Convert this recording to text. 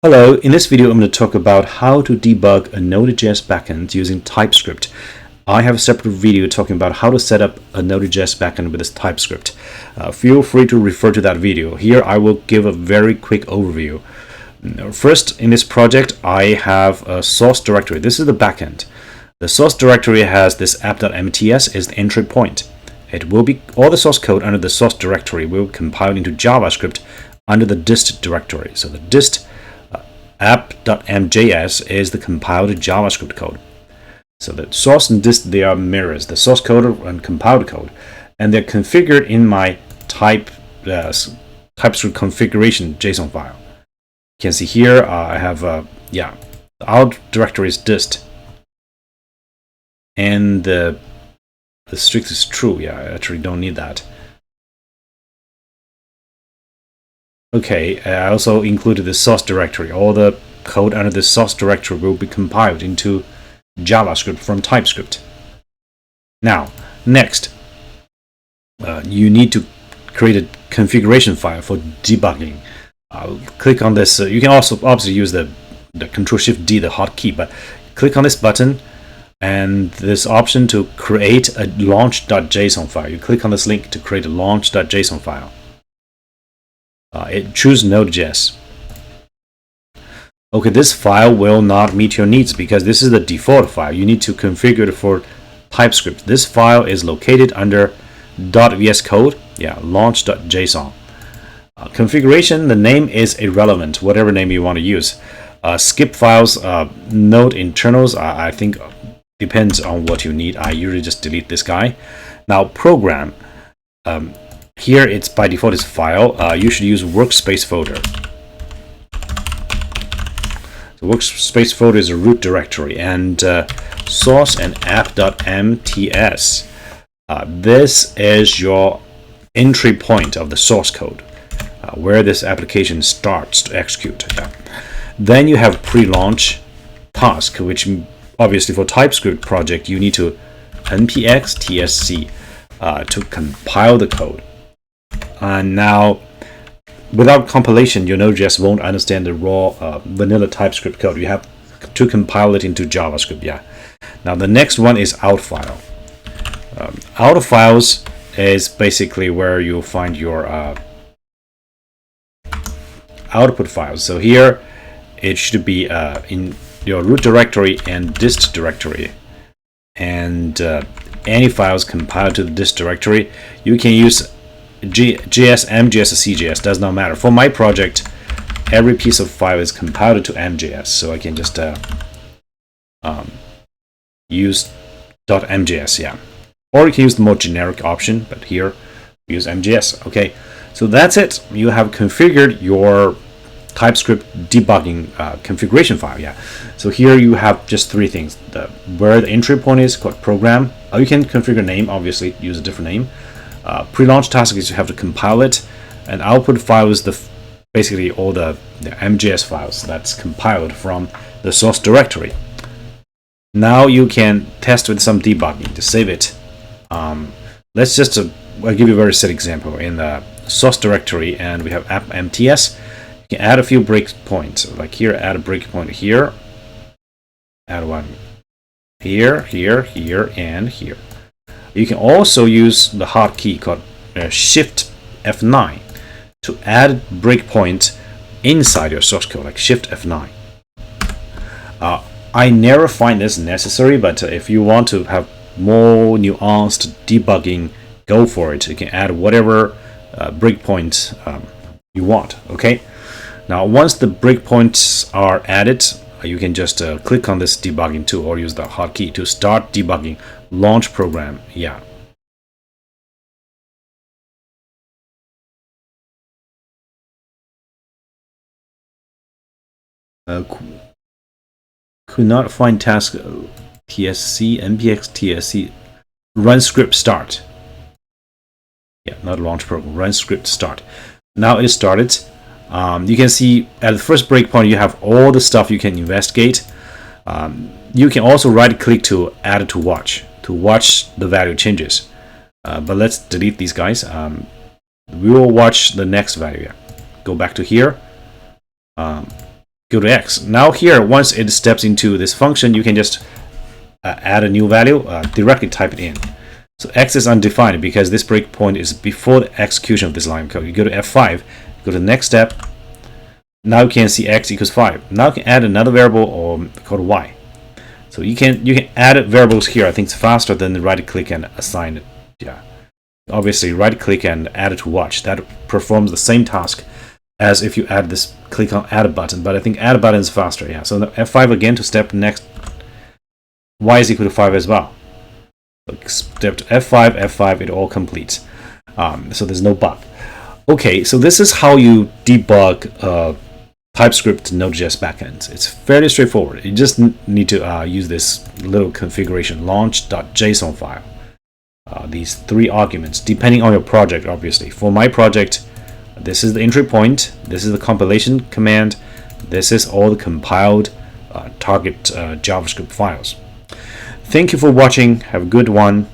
Hello, in this video I'm going to talk about how to debug a Node.js backend using TypeScript. I have a separate video talking about how to set up a Node.js backend with this TypeScript. Feel free to refer to that video. Here I will give a very quick overview. First, in this project I have a source directory. This is the backend. The source directory has this app.mts is the entry point. It will be all the source code under the source directory will compile into JavaScript under the dist directory. So the dist app.mjs is the compiled JavaScript code. So the source and dist, they are mirrors, the source code and compiled code, and they're configured in my TypeScript configuration JSON file. You can see here I have the out directory is dist, and the strict is true. Yeah, I actually don't need that. Okay, I also included the source directory. All the code under the source directory will be compiled into JavaScript from TypeScript. Now, next, you need to create a configuration file for debugging. Click on this. You can also obviously use the Control-Shift-D, the hotkey, but click on this button and this option to create a launch.json file. You click on this link to create a launch.json file. Choose Node.js. Okay, this file will not meet your needs because this is the default file. You need to configure it for TypeScript. This file is located under .vs code, launch.json. Configuration, the name is irrelevant, whatever name you want to use. Skip files, node internals, I think depends on what you need. I usually just delete this guy. Now, program. Here it's by default is file. You should use workspace folder. The workspace folder is a root directory, and source and app.mts. This is your entry point of the source code, where this application starts to execute. Then you have pre-launch task, which obviously for TypeScript project you need to npx tsc to compile the code. And now, without compilation, your Node.js won't understand the raw vanilla TypeScript code. You have to compile it into JavaScript. Now the next one is out file. Out files is basically where you'll find your output files. So here it should be in your root directory and dist directory, and any files compiled to the dist directory. You can use JS, MJS, or CJS, does not matter. For my project, every piece of file is compiled to MJS, so I can just use .mjs, or you can use the more generic option, but here use MJS. Okay, so that's it. You have configured your TypeScript debugging configuration file. So here you have just three things: where the entry point is called program. You can configure name, obviously use a different name. Pre-launch task is you have to compile it, and output file is basically all the MJS files that's compiled from the source directory. Now you can test with some debugging to save it. Let's just I'll give you a very set example. In the source directory, and we have app.mts. You can add a few breakpoints, like here, add a breakpoint here, add one here, here, and here. You can also use the hotkey called Shift F9 to add breakpoint inside your source code, like Shift F9. I never find this necessary, but if you want to have more nuanced debugging, go for it. You can add whatever breakpoint you want. Okay. Now, once the breakpoints are added, you can just click on this debugging tool or use the hotkey to start debugging. Launch program. Could not find task tsc npx tsc run script start. Not launch program, run script start. Now it is started. You can see at the first breakpoint you have all the stuff you can investigate. You can also right click to add to watch the value changes. But let's delete these guys. We will watch the next value. Go back to here. go to X. Now here, once it steps into this function, you can just add a new value, directly type it in. So X is undefined because this breakpoint is before the execution of this line of code. You go to F5, go to the next step. Now you can see X equals 5. Now you can add another variable or called Y. So you can add variables here. I think it's faster than right click and assign it. Yeah. Obviously right click and add it to watch. That performs the same task as if you add this click on add a button, but I think add a button is faster. Yeah. So F5 again to step next. Y is equal to 5 as well. Step to F5, F5, it all completes. So there's no bug. Okay, so this is how you debug TypeScript Node.js backend. It's fairly straightforward. You just need to use this little configuration launch.json file. These 3 arguments, depending on your project, obviously. For my project, this is the entry point, this is the compilation command, this is all the compiled target JavaScript files. Thank you for watching. Have a good one.